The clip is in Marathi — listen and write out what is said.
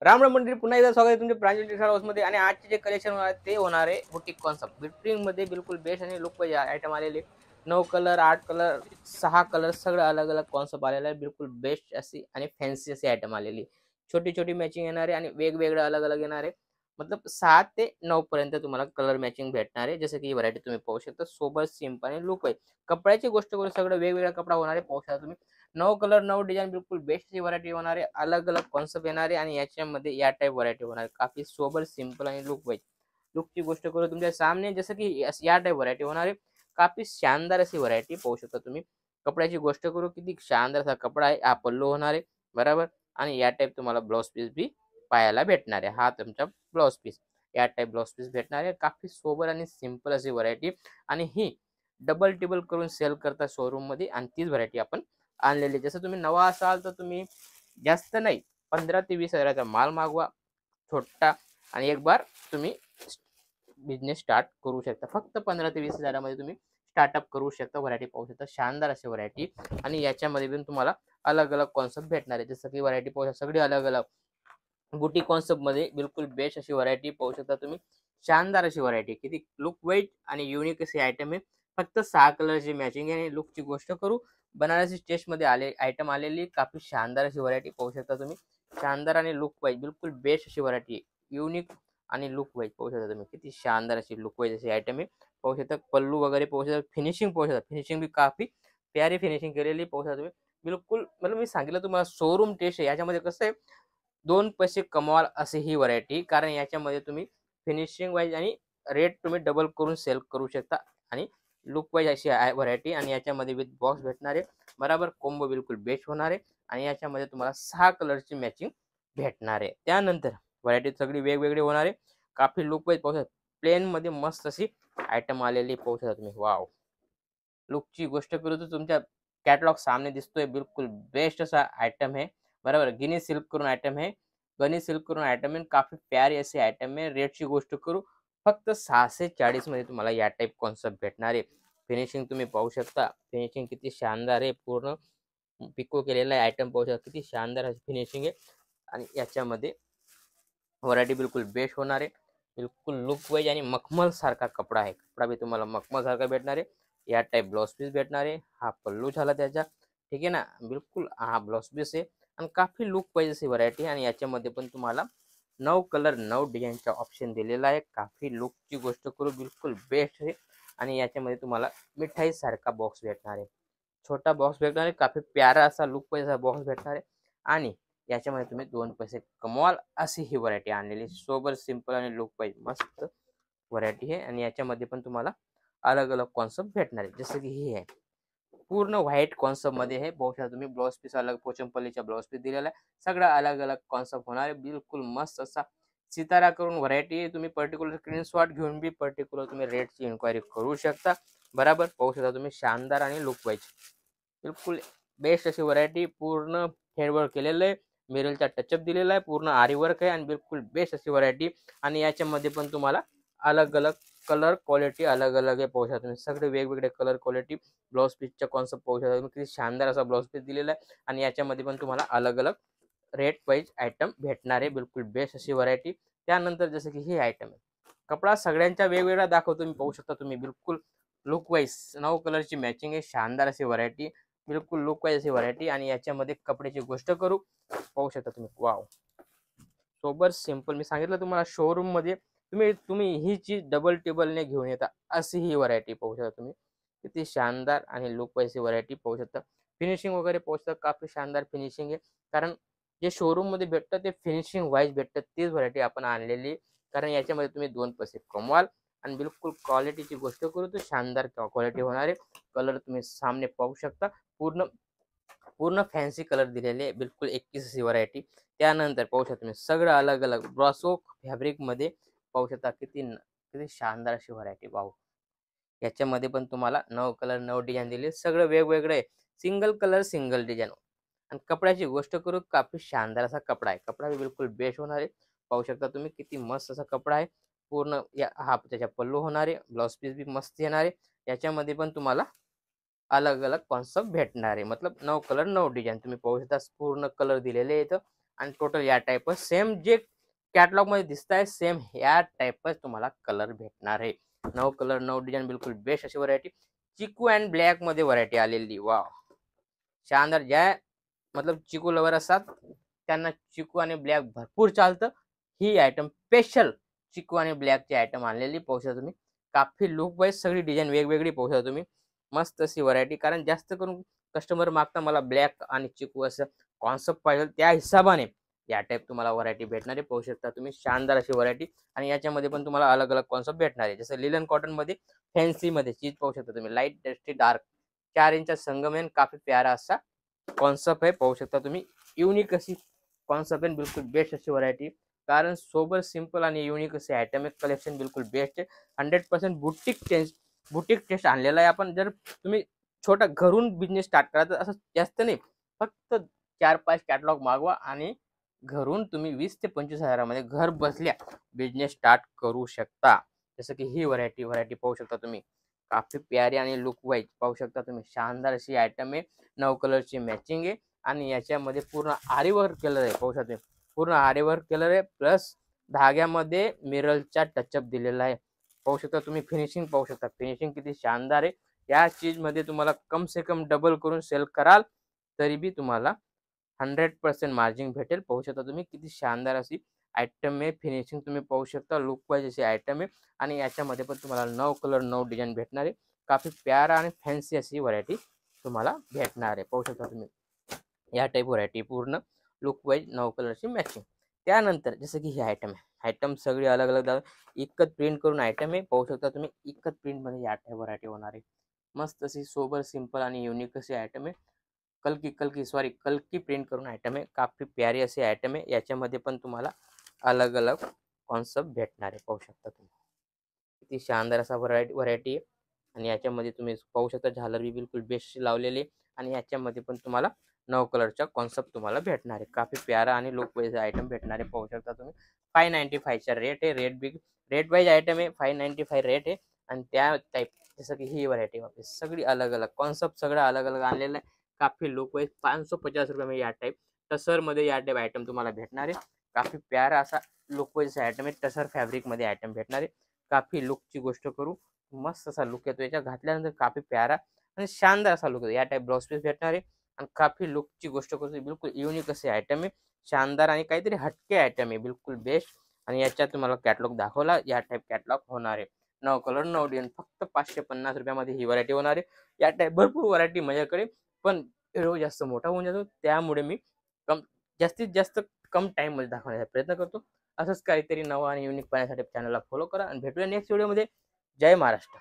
राम राम मंडळी, पुन्हा एकदा स्वागत आहे तुमच्या प्रांजल टेक्सटाईल हाऊसमध्ये. आणि आजचे जे कलेक्शन होणार आहे ते होणार आहे बुटीक कॉन्सेप्ट. बुटीकमध्ये बिलकुल बेस्ट आणि लुक पाहिजे आयटम आलेले. 9 कलर, 8 कलर, 6 कलर, सगळं अलग अलग कॉन्सेप्ट आलेला आहे. बिलकुल बेस्ट अशी आणि फॅन्सी अशी आयटम आलेली. छोटी छोटी मॅचिंग येणार आहे आणि वेगवेगळे अलग अलग येणार आहे. मतलब 7 ते 9 पर्यंत तुम्हाला कलर मॅचिंग भेटणार आहे. जसं की ही व्हरायटी तुम्ही पाहू शकता. सोबत सिंपल आणि लुक आहे. कपड्याची गोष्ट करू, सगळं वेगवेगळा कपडा होणार आहे. पाहू शकता तुम्ही 9 कलर 9 डिझाईन, बिलकुल बेस्ट व्हरायटी होणार आहे. अलग अलग कॉन्सेप्ट येणार आहे आणि याच्यामध्ये या टाईप व्हरायटी होणार आहे. काफी सोबर, सिंपल आणि लुक वाईज. लुकची गोष्ट करू तुमच्या सामने, जसं की या टाईप व्हरायटी होणार आहे. काफी शानदार अशी व्हरायटी पाहू शकता तुम्ही. कपड्याची गोष्ट करू, किती शानदार असा कपडा आहे. हा पल्लू होणार आहे, बरोबर. आणि या टाईप तुम्हाला ब्लाउज पीस बी पाहायला भेटणार आहे. हा तुमचा ब्लाउज पीस, या टाईप ब्लाउज पीस भेटणार आहे. काफी सोबर आणि सिंपल अशी व्हरायटी. आणि ही डबल टिबल करून सेल करता शोरूम मध्ये, आणि तीच व्हरायटी आपण आणलेली. जसं तुम्ही नवा असाल तर तुम्ही जास्त नाही, 15 ते 20 हजाराचा माल मागवा छोटा, आणि एक बार तुम्ही बिझनेस स्टार्ट करू शकता. फक्त 15 ते 20 हजारामध्ये तुम्ही स्टार्टअप करू शकता. व्हरायटी पाहू शकता, शानदार अशी व्हरायटी. आणि याच्यामध्ये पण तुम्हाला अलग अलग कॉन्सेप्ट भेटणार आहे. जसं की व्हरायटी पाहू शकता, सगळी अलग अलग बुटी कॉन्सेप्ट मध्ये बिलकुल बेस्ट अशी व्हरायटी पाहू शकता तुम्ही. शानदार अशी व्हरायटी, किती लुक वाईज आणि युनिक अशी आयटम आहे. फक्त 6 कलरची मॅचिंग आहे. आणि लुकची गोष्ट करू, बनारसी टेस्ट मध्ये आयटम आलेली. काफी शानदार अशी व्हरायटी पाहू शकता तुम्ही. शानदार आणि लुक वाईज बिलकुल बेस्ट अशी व्हरायटी, युनिक आणि लुक वाईज पाहू शकता तुम्ही. किती शानदार अशी लुक वाईज अशी आयटम आहे. पाहू शकता पल्लू वगैरे पाहू शकता. फिनिशिंग पाहू शकता, फिनिशिंग भी काफी प्यारी फिनिशिंग केलेली पाहू शकता तुम्ही. बिलकुल मतलब मी सांगितलं तुम्हाला शोरूम टेस्ट आहे. याच्यामध्ये कसं आहे, 2 पैसे कमवाल अशी ही व्हरायटी. कारण याच्यामध्ये तुम्ही फिनिशिंग वाईज आणि रेट तुम्ही डबल करून सेल करू शकता. आणि लुक वाईज अशी व्हरायटी. आणि याच्यामध्ये विथ बॉक्स भेटणार आहे, बरोबर. कोंबो बिलकुल बेस्ट होणार आहे. आणि याच्यामध्ये तुम्हाला 6 कलरची मॅचिंग भेटणार आहे. त्यानंतर व्हरायटी सगळी वेगवेगळी होणार आहे. काफी लुक वाईज पाहू शकता. प्लेन मध्ये मस्त अशी आयटम आलेली पाहू शकता तुम्ही. वाव. लुकची गोष्ट करू तर तुमच्या कॅटलॉग सामने दिसतोय. बिलकुल बेस्ट असा आयटम है, बरोबर. गिनी सिल्क करून आयटम है, गनी सिल्क करून आयटम आहे. काफी प्यारी अशी आयटम आहे. रेटची गोष्ट करू, फक्त 640 मध्ये तुम्हाला या टाईप कॉन्सेप्ट भेटणार आहे. फिनिशिंग तुम्ही पाहू शकता. फिनिशिंग किती शानदार आहे. पूर्ण पिको केलेला आहे आयटम पाहू शकता. किती शानदार अशी फिनिशिंग आहे. आणि याच्यामध्ये व्हरायटी बिलकुल बेस्ट होणार आहे. बिलकुल लुक वाईज आणि मखमल सारखा कपडा आहे. कपडा बी तुम्हाला मखमल सारखा भेटणार आहे. या टाईप ब्लाउज पीस भेटणार आहे. हा पल्लू झाला त्याचा, ठीक आहे ना. बिलकुल हा ब्लाउज पीस आहे. आणि काफी लुक पाहिजे अशी व्हरायटी. आणि याच्यामध्ये पण तुम्हाला 9 कलर 9 डिझाईनचा ऑप्शन दिलेला आहे. काफी लुकची गोष्ट करू, बिलकुल बेस्ट आहे. आणि याच्यामध्ये तुम्हाला मिठाई सारखा बॉक्स भेटणार आहे. छोटा बॉक्स भेटणार आहे. काफी प्यारा असा लुक पाहिजे बॉक्स भेटणार आहे. आणि याच्यामध्ये तुम्ही 2 पैसे कमवाल अशी ही व्हरायटी आणलेली. सोबर, सिंपल आणि लुक वाईज मस्त व्हरायटी आहे. आणि याच्यामध्ये पण तुम्हाला अलग अलग कॉन्सेप्ट भेटणार आहे. जसं की ही आहे, पूर्ण व्हाईट कॉन्सेप्ट मध्ये आहे. पाहू शकता तुम्ही. ब्लाउज पीस अलग, पोचमपल्लीचा ब्लाउज पीस दिलेला आहे. सगळा अलग अलग कॉन्सेप्ट होणार आहे. बिलकुल मस्त असा सितारा करून व्हरायटी आहे. तुम्ही पर्टिक्युलर स्क्रीनशॉट घेऊन बी पर्टिक्युलर तुम्ही रेटची इन्क्वायरी करू शकता, बरोबर. पाहू शकता तुम्ही. शानदार आणि लुक वाईज बिलकुल बेस्ट अशी व्हरायटी. पूर्ण हेडवर्क केलेलं आहे. मिररचा टचअप दिलेला आहे. पूर्ण आरी वर्क आहे. आणि बिलकुल बेस्ट अशी व्हरायटी. आणि याच्यामध्ये पण तुम्हाला अलग अलग कलर क्वालिटी अलग अलग आहे. पाहू शकता तुम्ही. सगळे वेगवेगळे कलर क्वालिटी. ब्लाउज पीसचा कॉन्सेप्ट पाहू शकता तुम्ही. किती शानदार असा ब्लाउज पीस दिलेला आहे. आणि याच्यामध्ये पण तुम्हाला अलग अलग रेट वाईज आयटम भेटणार आहे. बिलकुल बेस्ट अशी व्हरायटी. त्यानंतर जसं की ही आयटम आहे, कपडा सगळ्यांचा वेगवेगळा दाखवतो. तुम्ही पाहू शकता तुम्ही. बिलकुल लुक वाईज 9 कलरची मॅचिंग आहे. शानदार अशी व्हरायटी, बिलकुल लुक वाईज अशी व्हरायटी. आणि याच्यामध्ये कपड्याची गोष्ट करू, पाहू शकता तुम्ही. वाव. Sober, simple. मी सांगितलं तुम्हाला शोरूम मध्ये तुम्ही तुम्ही ही चीज डबल टेबलने घेऊन येता अशी ही व्हरायटी पाहू शकता तुम्ही. किती शानदार आणि लुक वाईज व्हरायटी पाहू शकता. फिनिशिंग वगैरे पाहू शकता. काफी शानदार फिनिशिंग आहे. कारण जे शोरूम मध्ये भेटतं ते फिनिशिंग वाईज भेटतं. तीच व्हरायटी आपण आणलेली. कारण याच्यामध्ये तुम्ही 2 पैसे कमवाल. आणि बिलकुल क्वालिटीची गोष्ट करू तर शानदार क्वालिटी होणार आहे. कलर तुम्ही सामने पाहू शकता. पूर्ण पूर्ण फॅन्सी कलर दिलेले, बिलकुल 21 अशी व्हरायटी. त्यानंतर पाहू शकता तुम्ही सगळं अलग अलग ब्रॉसो फॅब्रिक मध्ये पाहू शकता. किती किती शानदार अशी व्हरायटी. पाहू, याच्यामध्ये पण तुम्हाला 9 कलर 9 डिझाईन दिले. सगळं वेगवेगळे, सिंगल कलर सिंगल डिझाईन. आणि कपड्याची गोष्ट करू, काफी शानदार असा कपडा आहे. कपडा बिलकुल बेस्ट होणार आहे. पाहू शकता तुम्ही. किती मस्त असा कपडा आहे. पूर्ण हा त्याच्या पल्लू होणार आहे. ब्लाउज पीस बी मस्त येणार आहे. याच्यामध्ये पण तुम्हाला अलग अलग कॉन्सेप्ट भेटणार आहे. मतलब 9 कलर 9 डिझाईन तुम्ही पाहू शकता. पूर्ण कलर दिलेले आहेत. आणि टोटल या टाईपच सेम जे कॅटलॉग मध्ये दिसत आहे सेम या टाईपच तुम्हाला कलर भेटणार आहे. 9 कलर 9 डिझाईन बिलकुल बेस्ट अशी व्हरायटी. चिकू अँड ब्लॅक मध्ये व्हरायटी आलेली. वाव शानदार. ज्या मतलब चिकू लवर असतात त्यांना चिकू आणि ब्लॅक भरपूर चालतं. ही आयटम स्पेशल चिकू आणि ब्लॅकची आयटम आणलेली पाहू शकता तुम्ही. काफी लुक वाईज सगळी डिझाईन वेगवेगळी पाहू शकता तुम्ही. मस्त अशी व्हरायटी. कारण जास्त करून कस्टमर मागता मला ब्लॅक आणि चिकू असं कॉन्सेप्ट पाहिजे, त्या हिशोबाने या टाईप तुम्हाला व्हरायटी भेटणार आहे. पाहू शकता तुम्ही शानदार अशी व्हरायटी. आणि याच्यामध्ये पण तुम्हाला अलग अलग कॉन्सेप्ट भेटणार आहे. जसं लिलन कॉटन मध्ये फॅन्सी मध्ये चीज पाहू शकता तुम्ही. लाईट डस्टी डार्क 4 इंच संगमेन काफी प्यारा असा कॉन्सेप्ट आहे. पाहू शकता तुम्ही. युनिक अशी कॉन्सेप्ट आहे. बिलकुल बेस्ट अशी व्हरायटी. कारण सोबर सिंपल आणि युनिक असे आयटम आहे. कलेक्शन बिलकुल बेस्ट आहे. 100% बुटीक टेस्ट आणलेला आहे आपण. जर तुम्ही छोटा घरून बिझनेस स्टार्ट करायचा असं जास्त नाही, फक्त 4-5 कॅटलॉग मागवा आणि घरून तुम्ही 20 ते 25 हजारामध्ये घर बसल्या बिझनेस स्टार्ट करू शकता. जसं की ही व्हरायटी पाहू शकता तुम्ही. काफी प्यारी आणि लुक वाईज पाहू शकता तुम्ही. शानदार अशी आयटम आहे. 9 कलरची मॅचिंग आहे आणि याच्यामध्ये पूर्ण आरीवर्क कलर आहे. पाहू शकता पूर्ण आरीवर्क कलर आहे. प्लस धाग्यामध्ये मिररचा टचअप दिलेला आहे. पाहू शकता तुम्ही. फिनिशिंग पाहू शकता. फिनिशिंग किती शानदार आहे. या चीजमध्ये तुम्हाला कम से कम डबल करून सेल कराल तरी बी तुम्हाला 100% मार्जिन भेटेल. पाहू शकता तुम्ही किती शानदार अशी आयटम आहे. फिनिशिंग तुम्ही पाहू शकता. लुक वाईज अशी आयटम आहे आणि याच्यामध्ये पण तुम्हाला 9 कलर 9 डिझाईन भेटणार आहे. काफी प्यारा आणि फॅन्सी अशी व्हरायटी तुम्हाला भेटणार आहे. पाहू शकता तुम्ही. या टाईप व्हरायटी पूर्ण लुक वाईज 9 कलरची मॅचिंग. त्यानंतर जसं की ही आयटम आहे. आयटम सगळी अलग अलग एकच प्रिंट करून आयटम आहे. पाहू शकता तुम्ही. एकच प्रिंटमध्ये या टाईप व्हरायटी होणार आहे. मस्त अशी सोबर सिंपल आणि युनिक अशी आयटम आहे. कल्की प्रिंट करून आयटम आहे. काफी प्यारी अशी आयटम आहे. याच्यामध्ये पण तुम्हाला अलग अलग कॉन्सेप्ट भेटणार आहे. पाहू शकता तुम्ही. किती शानदार असा व्हरायटी आहे. आणि याच्यामध्ये तुम्ही पाहू शकता झालर बी बिलकुल बेस्ट लावलेली आणि याच्यामध्ये पण तुम्हाला 9 कलरचा कॉन्सेप्ट तुम्हाला भेटणार आहे. काफी प्यारा आणि लुक वाईज आयटम भेटणार आहे. पाहू शकता तुम्ही. 595 चा रेट आहे. रेट वाईज आयटम आहे. 595 रेट आहे. आणि त्या टाईप जसं की ही व्हरायटी सगळी अलग अलग कॉन्सेप्ट सगळं अलग अलग आणलेलं आहे. काफी लुक वाईज 550 रुपये में या टाईप टसरमध्ये या टाईप आयटम तुम्हाला भेटणार आहे. काफी प्यारा असा लुक वाईज आयटम आहे. टसर फॅब्रिकमध्ये आयटम भेटणार आहे. काफी लुकची गोष्ट करू, मस्त असा लुक येतो. याच्या घातल्यानंतर काफी प्यारा आणि शानदार असा लुक येतो. या टाईप ब्लाउज पीस भेटणार आहे. आणि काफी लुकची गोष्ट करतो. बिलकुल युनिक असे आयटम आहे. शानदार आणि काहीतरी हटके आयटम आहे. बिलकुल बेस्ट. आणि याच्यात तुम्हाला कॅटलॉग दाखवला. या टाईप कॅटलॉग होणार आहे. 9 कलर 9 डिझाईन फक्त 550 रुपयामध्ये ही व्हरायटी होणार आहे. या टाईप भरपूर व्हरायटी माझ्याकडे, पण व्हिडिओ जास्त मोठा होऊन जातो त्यामुळे मी कम जास्तीत जास्त कम टाईममध्ये दाखवण्याचा प्रयत्न करतो. असंच काहीतरी नवं आणि युनिक पाहण्यासाठी चॅनलला फॉलो करा आणि भेटूया नेक्स्ट व्हिडिओमध्ये. जय महाराष्ट्र.